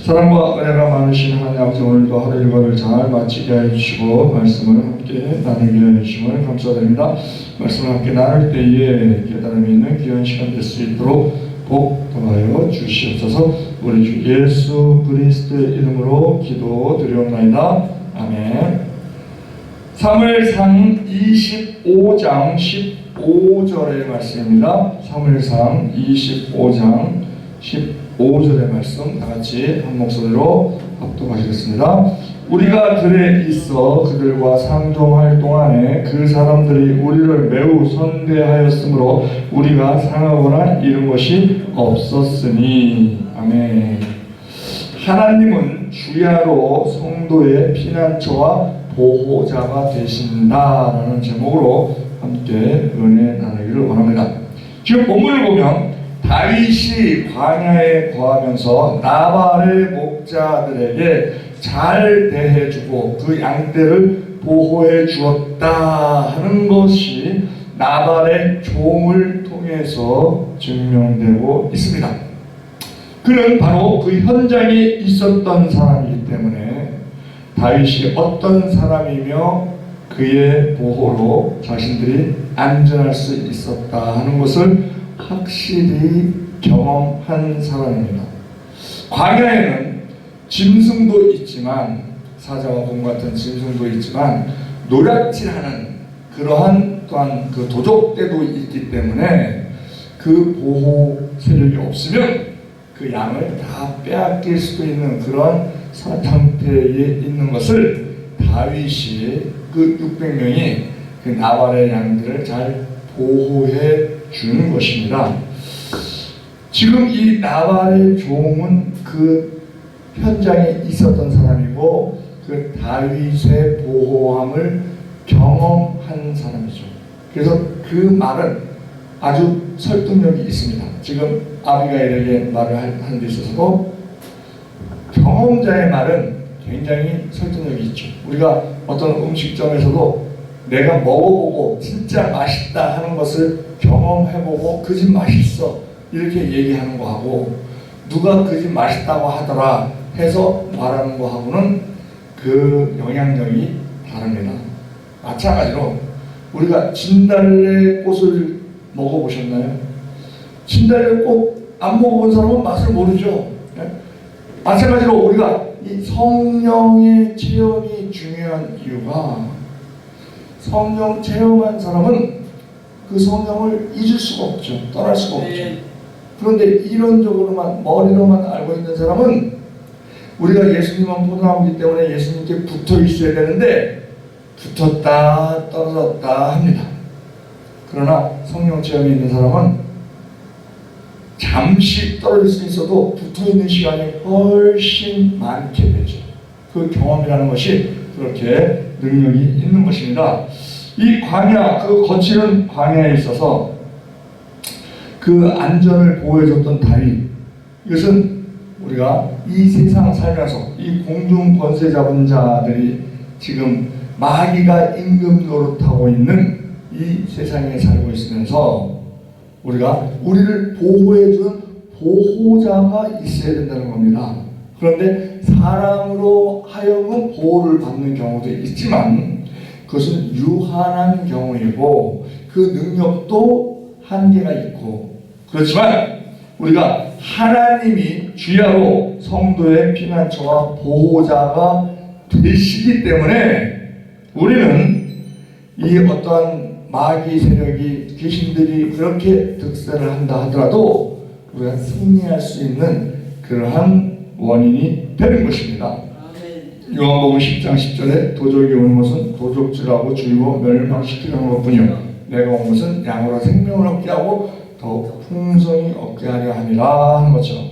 사랑과 은혜가 많으신 하나님 아버지, 오늘도 하루 일과를 잘 마치게 해주시고 말씀을 함께 나누게 해주심을 감사드립니다. 말씀을 함께 나눌 때에 깨달음이 있는 귀한 시간 될 수 있도록 복 더하여 주시옵소서. 우리 주 예수 그리스도의 이름으로 기도드리옵나이다. 아멘. 사무엘상 25장 15절의 말씀입니다. 사무엘상 25장 15절의 말씀 다같이 한 목소리로 합독하시겠습니다. 우리가 들에 있어 그들과 상종할 동안에 그 사람들이 우리를 매우 선대하였으므로 우리가 상하거나 잃은 것이 없었으니. 아멘. 하나님은 주야로 성도의 피난처와 보호자가 되신다라는 제목으로 함께 은혜 나누기를 원합니다. 지금 본문을 보면 다윗이 광야에 거하면서 나발의 목자들에게 잘 대해주고 그 양떼를 보호해 주었다 하는 것이 나발의 종을 통해서 증명되고 있습니다. 그는 바로 그 현장에 있었던 사람이기 때문에 다윗이 어떤 사람이며 그의 보호로 자신들이 안전할 수 있었다 하는 것을 확실히 경험한 사람입니다. 광야에는 짐승도 있지만, 사자와 곰 같은 짐승도 있지만 노략질하는 그러한 또한 그 도적떼도 있기 때문에 그 보호 세력이 없으면 그 양을 다 빼앗길 수도 있는 그런 상태에 있는 것을 다윗이 그 600명이 그 나발의 양들을 잘 보호해 주는 것입니다. 지금 이 나발의 종은 그 현장에 있었던 사람이고 그 다윗의 보호함을 경험한 사람이죠. 그래서 그 말은 아주 설득력이 있습니다. 지금 아비가일에게 말을 하는 데 있어서도 경험자의 말은 굉장히 설득력이 있죠. 우리가 어떤 음식점에서도 내가 먹어보고 진짜 맛있다 하는 것을 경험해보고 그 집 맛있어 이렇게 얘기하는 거하고 누가 그 집 맛있다고 하더라 해서 말하는 거하고는 그 영향력이 다릅니다. 마찬가지로 우리가 진달래꽃을 먹어보셨나요? 진달래꽃 안 먹어본 사람은 맛을 모르죠. 마찬가지로 우리가 이 성령의 체험이 중요한 이유가 성령 체험한 사람은 그 성령을 잊을 수가 없죠. 떠날 수가 없죠. 그런데 이론적으로만 머리로만 알고 있는 사람은 우리가 예수님만 포도나무이기 때문에 예수님께 붙어 있어야 되는데 붙었다 떨어졌다 합니다. 그러나 성령 체험이 있는 사람은 잠시 떨어질 수 있어도 붙어 있는 시간이 훨씬 많게 되죠. 그 경험이라는 것이 그렇게 능력이 있는 것입니다. 이 광야, 그 거칠은 광야에 있어서 그 안전을 보호해줬던 다윗, 이것은 우리가 이 세상 살면서 이 공중 권세 잡은 자들이 지금 마귀가 임금 노릇하고 있는 이 세상에 살고 있으면서 우리가 우리를 보호해주는 보호자가 있어야 된다는 겁니다. 그런데 사람으로 하여금 보호를 받는 경우도 있지만 그것은 유한한 경우이고 그 능력도 한계가 있고, 그렇지만 우리가 하나님이 주야로 성도의 피난처와 보호자가 되시기 때문에 우리는 이 어떠한 마귀 세력이 귀신들이 그렇게 득세를 한다 하더라도 우리가 승리할 수 있는 그러한 원인이 되는 것입니다. 요한복음 10장 10절에 도적이 오는 것은 도적질하고 죽이고 멸망시키려는 것뿐이요 내가 온 것은 양으로 생명을 얻게 하고 더욱 풍성히 얻게 하려 함이라 하는 것처럼,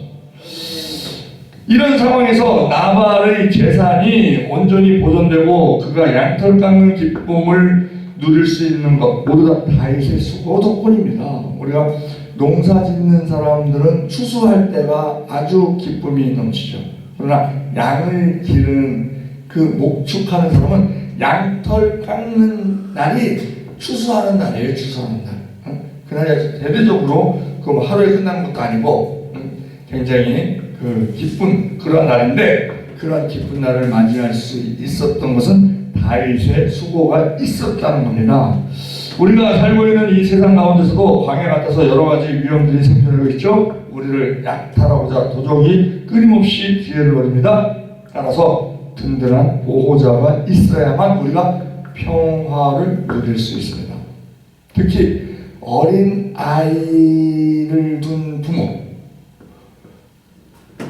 이런 상황에서 나발의 재산이 온전히 보존되고 그가 양털 깎는 기쁨을 누릴 수 있는 것 모두 다 다윗의 수고 덕분입니다. 우리가 농사 짓는 사람들은 추수할 때가 아주 기쁨이 넘치죠. 그러나 양을 기르는 그 목축하는 사람은 양털 깎는 날이 추수하는 날이에요. 추수하는 날. 그날이 대대적으로 그 하루에 끝나는 것도 아니고 굉장히 그 기쁜 그런 날인데, 그런 기쁜 날을 맞이할 수 있었던 것은 다윗의 수고가 있었다는 겁니다. 우리가 살고 있는 이 세상 가운데서도 광야 같아서 여러 가지 위험들이 생겨나고 있죠. 우리를 약탈하고자 도적이 끊임없이 기회를 노립니다. 따라서 든든한 보호자가 있어야만 우리가 평화를 누릴 수 있습니다. 특히 어린 아이를 둔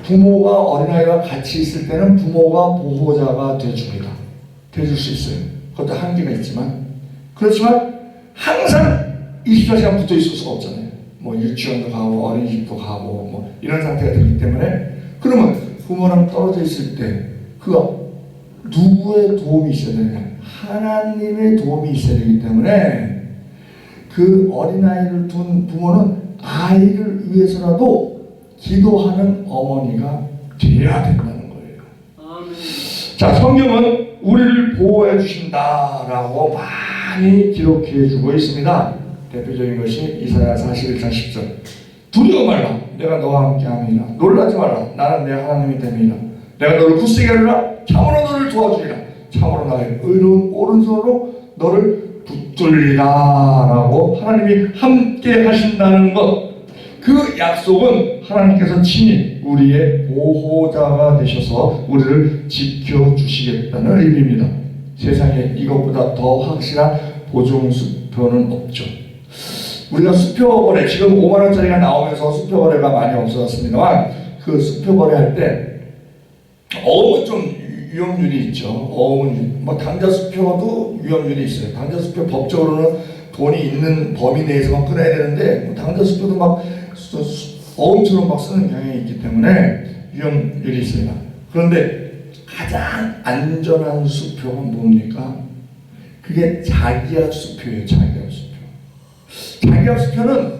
부모가 어린아이와 같이 있을 때는 부모가 보호자가 돼줄 수 있어요. 그것도 한계가 있지만, 그렇지만 항상 24시간 붙어 있을 수가 없잖아요. 뭐 유치원도 가고 어린이집도 가고 뭐 이런 상태가 되기 때문에, 그러면 부모랑 떨어져 있을 때 그가 누구의 도움이 있어야 되느냐? 하나님의 도움이 있어야 되기 때문에 그 어린아이를 둔 부모는 아이를 위해서라도 기도하는 어머니가 되어야 된다는 거예요. 아멘. 자, 성경은 우리를 보호해 주신다라고 많이 기록해 주고 있습니다. 대표적인 것이 이사야 41장 10절. 두려워 말라, 내가 너와 함께 함이라. 놀라지 말라, 나는 내 하나님이 됨이라. 내가 너를 굳세게 하리라, 참으로 너를 도와주리라. 참으로 나의 의로운 오른손으로 너를 붙들리라 라고 하나님이 함께 하신다는 것, 그 약속은 하나님께서 친히 우리의 보호자가 되셔서 우리를 지켜주시겠다는 의미입니다. 세상에 이것보다 더 확실한 보증수표는 없죠. 우리가 수표거래, 지금 5만원짜리가 나오면서 수표거래가 많이 없어졌습니다만, 그 수표거래 할 때 어음은 좀 위험률이 있죠. 어음은 뭐 당좌수표도 위험률이 있어요. 당좌수표 법적으로는 돈이 있는 범위 내에서만 끊어야 되는데, 뭐 당좌수표도 막 어음처럼 막 쓰는 경향이 있기 때문에 위험률이 있습니다. 그런데 가장 안전한 수표가 뭡니까? 그게 자기약 수표예요. 자기약 수표. 자기약 수표는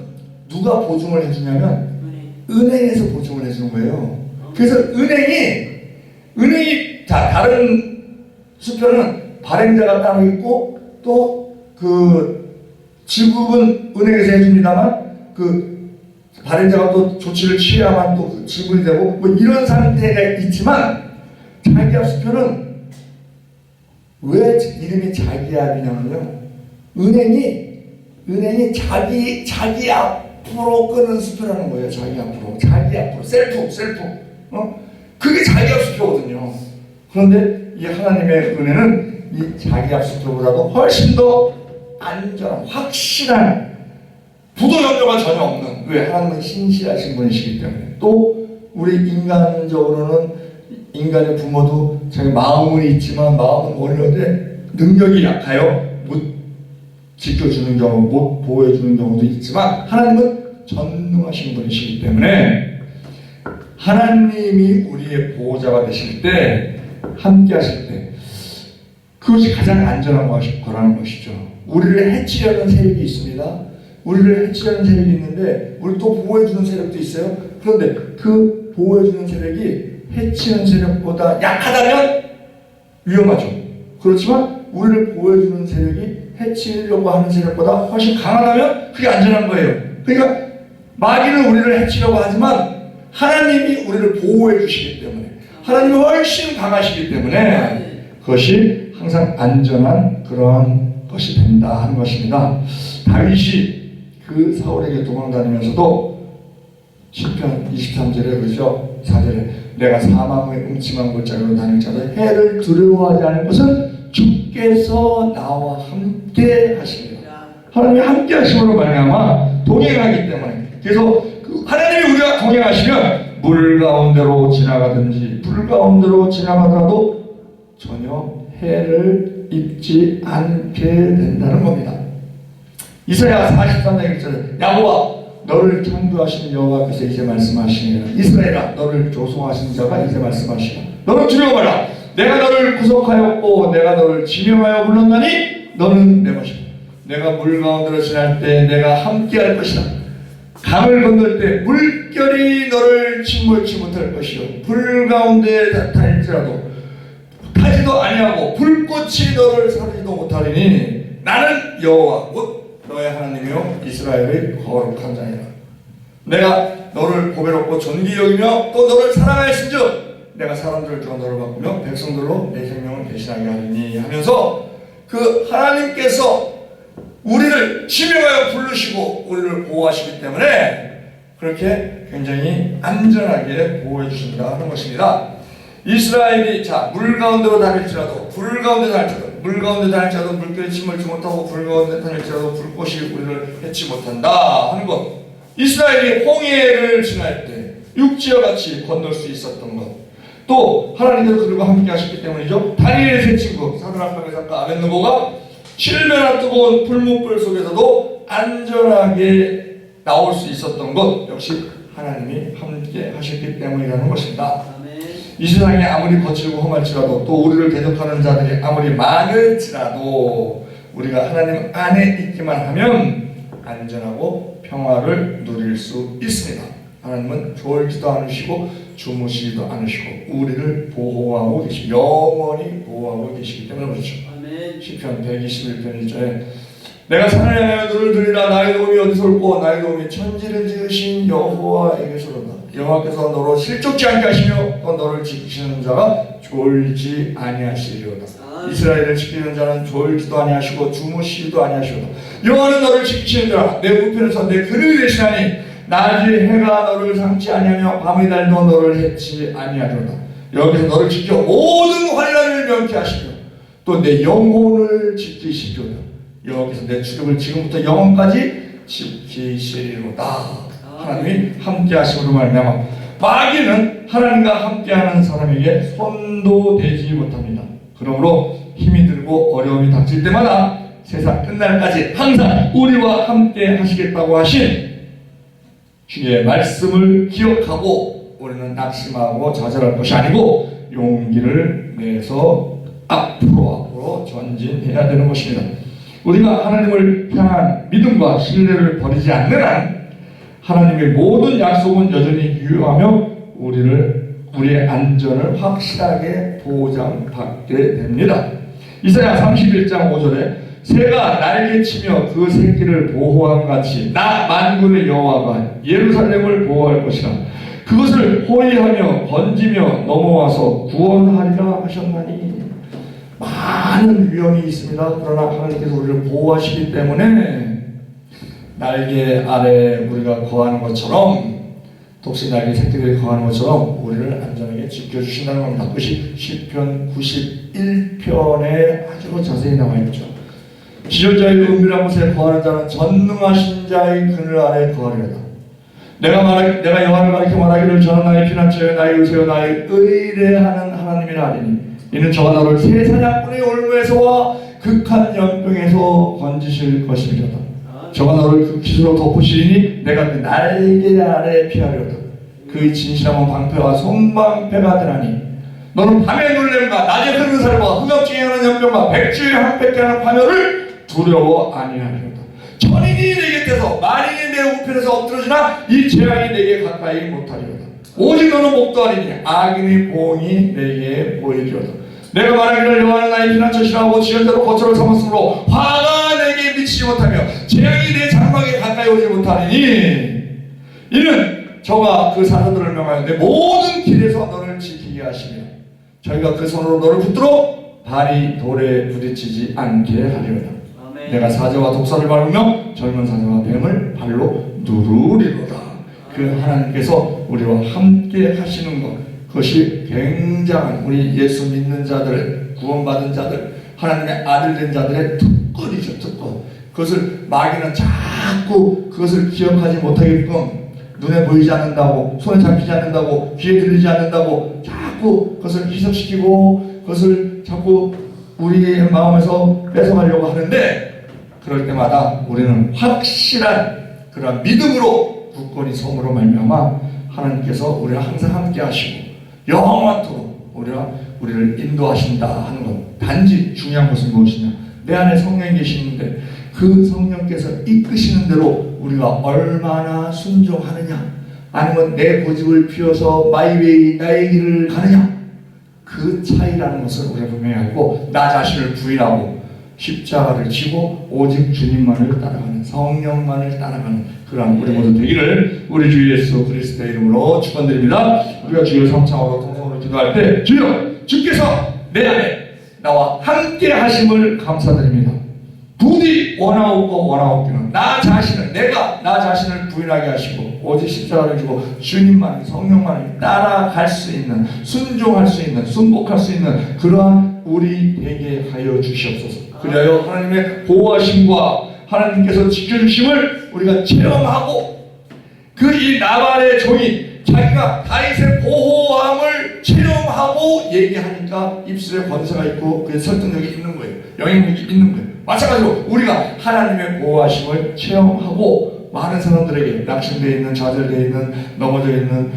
누가 보증을 해주냐면 은행에서 보증을 해주는 거예요. 그래서 은행이 다른 수표는 발행자가 따로 있고 또 그 지급은 은행에서 해줍니다만 그 발행자가 또 조치를 취해야만 또 그 지불이 되고 뭐 이런 상태가 있지만, 자기약 수표는 왜 이름이 자기약이냐면요, 은행이 자기 앞으로 끄는 수표라는 거예요. 자기 앞으로 셀프 그게 자기약 수표거든요. 그런데 이 하나님의 은혜는 이 자기약 수표보다도 훨씬 더 안전한, 확실한, 부도 염려가 전혀 없는, 왜? 하나님은 신실하신 분이시기 때문에. 또 우리 인간적으로는, 인간의 부모도 자기 마음은 있지만 마음은 어려운데 능력이 약하여 못 지켜주는 경우, 못 보호해주는 경우도 있지만, 하나님은 전능하신 분이시기 때문에 하나님이 우리의 보호자가 되실 때, 함께 하실 때, 그것이 가장 안전한 거라는 것이죠. 우리를 해치려는 세력이 있습니다. 우리를 해치려는 세력이 있는데, 우리를 또 보호해주는 세력도 있어요. 그런데 그 보호해주는 세력이 해치는 세력보다 약하다면 위험하죠. 그렇지만 우리를 보호해주는 세력이 해치려고 하는 세력보다 훨씬 강하다면 그게 안전한 거예요. 그러니까 마귀는 우리를 해치려고 하지만 하나님이 우리를 보호해 주시기 때문에, 하나님이 훨씬 강하시기 때문에 그것이 항상 안전한 그러한 것이 된다 하는 것입니다. 다윗이 그 사울에게 도망다니면서도 시편 23절에 그죠? 4절에 내가 사망의 음침한 골짜기로 다닐지라도 해를 두려워하지 않을 것은 주께서 나와 함께 하십니다. 하나님이 함께 하심으로 말미암아 동행하기 때문에, 그래서 하나님이 우리가 동행하시면 물 가운데로 지나가든지 불 가운데로 지나가더라도 전혀 해를 입지 않게 된다는 겁니다. 이사야 43장 1절에 야곱아 너를 창조하신 여호와께서 이제 말씀하시니라. 이스라엘아 너를 조성하신 자가 이제 말씀하시라. 너는 두려워 마라. 내가 너를 구속하였고 내가 너를 지명하여 불렀나니 너는 내 것이다. 내가 물 가운데로 지날 때 내가 함께 할 것이다. 강을 건널 때 물결이 너를 침몰치 못할 것이요 불 가운데 다닐지라도 타지도 아니하고 불꽃이 너를 사르지도 못하리니 나는 여호와 곧 너의 하나님이요 이스라엘의 거룩한 자이라. 내가 너를 보배롭고 존귀 여기며 또 너를 사랑하였은즉 내가 사람들을 더 너를 바꾸며 백성들로 내 생명을 대신하게 하리니 하면서 그 하나님께서 우리를 지명하여 부르시고 우리를 보호하시기 때문에 그렇게 굉장히 안전하게 보호해 주신다 하는 것입니다. 이스라엘이 물 가운데로 다닐지라도 불 가운데 다닐지라도 물 가운데 다닐지라도 물결이 침몰치 못하고 불 가운데 다닐지라도 불꽃이 우리를 해치 못한다 하는 것. 이스라엘이 홍해를 지날 때 육지와 같이 건널 수 있었던 것. 또 하나님께서 그들과 함께 하셨기 때문이죠. 다니엘의 세 친구 사드락과 메삭과 아벳느고가 7배나 뜨거운 불못불 속에서도 안전하게 나올 수 있었던 것 역시 하나님이 함께 하셨기 때문이라는 것입니다. 이 세상이 아무리 거칠고 험할지라도 또 우리를 대적하는 자들이 아무리 많을지라도 우리가 하나님 안에 있기만 하면 안전하고 평화를 누릴 수 있습니다. 하나님은 졸지도 않으시고 주무시지도 않으시고 우리를 보호하고 계시고 영원히 보호하고 계시기 때문에 그렇죠. 시편 121편 1절에 내가 산을 향하여 눈을 들이라 나의 도움이 어디서 올꼬 나의 도움이 천지를 지으신 여호와에게서로다. 여호와께서 너로 실족지 않게 하시며 또 너를 지키시는 자가 졸지 아니하시리로다. 이스라엘을 지키는 자는 졸지도 아니하시고 주무시지도 아니하시로다. 여호와는 너를 지키시는 자라 내 우편에서 내 그늘 되시나니 낮에 해가 너를 상치 아니하며 밤의 달도 너를 해치 아니하리로다. 여기서 너를 지켜 모든 환난을 면케하시며 또 내 영혼을 지키시리로다. 여기서 내 출입을 지금부터 영원까지 지키시리로다. 하나님이 함께 하심으로 말미암아 마귀는 하나님과 함께하는 사람에게 손도 대지 못합니다. 그러므로 힘이 들고 어려움이 닥칠 때마다 세상 끝날까지 항상 우리와 함께 하시겠다고 하신 주의 말씀을 기억하고 우리는 낙심하고 좌절할 것이 아니고 용기를 내서 앞으로 전진해야 되는 것입니다. 우리가 하나님을 향한 믿음과 신뢰를 버리지 않는 한 하나님의 모든 약속은 여전히 유효하며 우리의 안전을 확실하게 보장받게 됩니다. 이사야 31장 5절에 새가 날개치며 그 새끼를 보호함 같이 나 만군의 여호와가 예루살렘을 보호할 것이라. 그것을 호위하며 건지며 넘어와서 구원하리라 하셨나니. 많은 위험이 있습니다. 그러나 하나님께서 우리를 보호하시기 때문에 날개 아래 우리가 거하는 것처럼 독수리 날개 새끼들이 거하는 것처럼 우리를 안전하게 지켜주신다는 겁니다. 그것이 시편 91편에 아주 자세히 나와 있죠. 지존자의 은밀한 곳에 거하는 자는 전능하신 자의 그늘 아래 거하리로다. 내가 여호와를 가리켜 말하기를 저는 나의 피난처여 나의 요새여 나의 의뢰하는 하나님이라 하리니 이는 저가 너를 새 사냥꾼의 올무에서와 극한 연병에서 건지실 것이리로다. 저가 너를 그 기수로 덮으시리니 내가 그 날개 아래 피하리로다. 그의 진실함은 방패와 손방패가 되나니 너는 밤의 놀램과 낮에 흐르는 살과 흑암중에 하는 연병과 백주에 한백개 하는 파멸을 두려워 아니하리로다. 천인이 내 곁에서 만인이 내 우편에서 엎드러지나 이 재앙이 내게 가까이 못하리로다. 오직 너는 목도하리니 악인의 보응이 내게 보이리로다. 내가 말하기를 여호와는 나의 피난처시라 하고 지연대로 거처를 삼았으므로 화가 내게 미치지 못하며 재앙이 내 장막에 가까이 오지 못하리니 이는 저가 그 사자들을 명하여 내 모든 길에서 너를 지키게 하시며 저희가 그 손으로 너를 붙들어 발이 돌에 부딪히지 않게 하리로다. 내가 사자와 독사를 밟으며 젊은 사자와 뱀을 발로 누르리로다. 그 하나님께서 우리와 함께 하시는 것 그것이 굉장한 우리 예수 믿는 자들 구원받은 자들 하나님의 아들 된 자들의 특권이죠. 특권. 그것을 마귀는 자꾸 그것을 기억하지 못하게끔 눈에 보이지 않는다고 손에 잡히지 않는다고 귀에 들리지 않는다고 자꾸 그것을 희석시키고 그것을 자꾸 우리의 마음에서 뺏어가려고 하는데 그럴 때마다 우리는 확실한 그런 믿음으로 굳건히 섬으로 말미암아 하나님께서 우리와 항상 함께 하시고 영원토록 우리를 인도하신다 하는 것. 단지 중요한 것은 무엇이냐? 내 안에 성령이 계시는데 그 성령께서 이끄시는 대로 우리가 얼마나 순종하느냐, 아니면 내 고집을 피워서 마이웨이 나의 길을 가느냐, 그 차이라는 것을 우리가 분명히 알고 나 자신을 부인하고 십자가를 지고 오직 주님만을 따라가는, 성령만을 따라가는 그러한 우리 모두 되기를 우리 주 예수 그리스도의 이름으로 축원드립니다. 우리가 주여 삼창으로 통성으로 기도할 때 주여 주께서 내 안에 나와 함께 하심을 감사드립니다. 부디 원하옵기는 나 자신을, 내가 나 자신을 부인하게 하시고 오직 십자가를 지고 주님만, 성령만을 따라갈 수 있는, 순종할 수 있는, 순복할 수 있는 그러한 우리 되게 하여 주시옵소서. 그리하여 하나님의 보호하심과 하나님께서 지켜주심을 우리가 체험하고, 그 이 나발의 종이 자기가 다윗의 보호함을 체험하고 얘기하니까 입술에 권세가 있고 그 설득력이 있는 거예요. 영향력이 있는 거예요. 마찬가지로 우리가 하나님의 보호하심을 체험하고 많은 사람들에게, 낙심되어 있는, 좌절되어 있는, 넘어져 있는,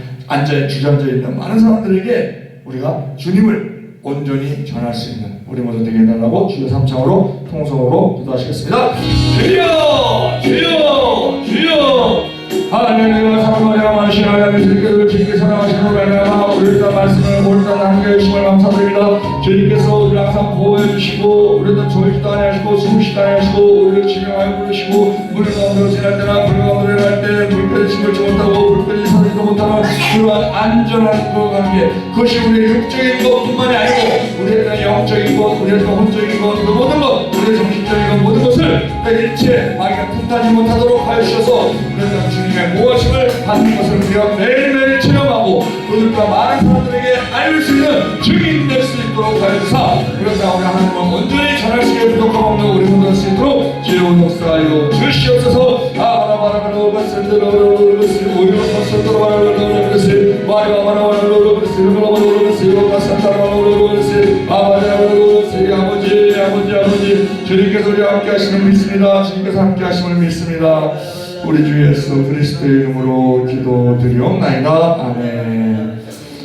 주저앉아 있는 많은 사람들에게 우리가 주님을 온전히 전할 수 있는 우리 모두 되게 해달라고 주여 삼창으로 통성으로 기도하시겠습니다. 주여 주여 주여 하나님의 사랑하여 마시는 하나님의 주님께서 주님께 사랑하시는 하나님아, 우리가 말씀을 옳다 함께 해주심을 감사드립니다. 주님께서 우리를 항상 보호해 주시고 우리도 졸지도 아니하시고 숨쉬지도 아니하시고 우리를 지명하여 부르시고 물 가운데로 지날 때나 불 가운데로 일어날 때 물까지 징글지 못하고 불까지 서지도 못하는 그러한 안전한 그 관계, 그것이 우리의 육적인 것뿐만이 아니고 우리의 영적인 것, 우리의 혼적인 것, 그 모든 것, 우리의 정신적인 것, 모든 것을 일체 마귀가 틈타지 못하도록 하여 주셔서 우리가 주님의 보호하심을 받는 것을 우리가 매일매일 체험하고 그들과 많은 사람들에게 알릴 수 있는 증인 될 수 있도록 하여 주사, 그러나 우리 하나님을 온전히 전할 수 있게 부족함 없는 우리 모두 될 수 있도록 지혜로운 역사하여 주시옵소서. 아바라바라바로 것을 것을 오히려 것을 돌아가는 것을 마리아바라바라로 것을 돌아가는 것을 가산다라로 것을 아바라바라로 것을 아버지 주님께서 우리와 함께 하시는 믿습니다. 주님께서 함께 하심을 믿습니다. 우리 주 예수 그리스도의 이름으로 기도드리옵나이다. 아멘.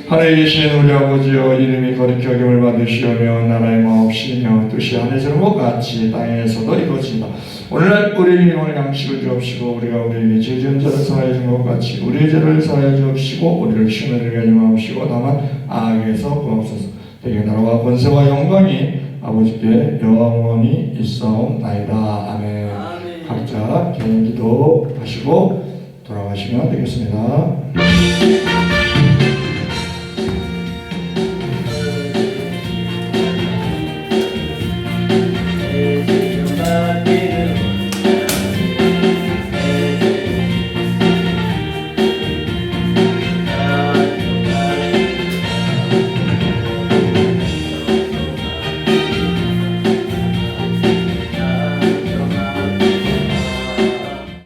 하늘에 계신 우리 아버지여, 이름이 거룩히 여김을 받으시오며 나라의 마옵시며 뜻이 하늘에서 것 같이 땅에서도 이루어진다. 오늘날 우리에게 오늘 양식을 주옵시고 우리가 우리에게 죄 지은 자를 사하여 준 것 같이 우리의 죄를 사하여 주옵시고 우리를 시험에 하지 마옵시고 다만 악에서 구하옵소서. 대개 나라와 권세와 영광이 아버지께 영원히 있사옵나이다. 아멘. 각자 개인 기도 하시고 돌아가시면 되겠습니다.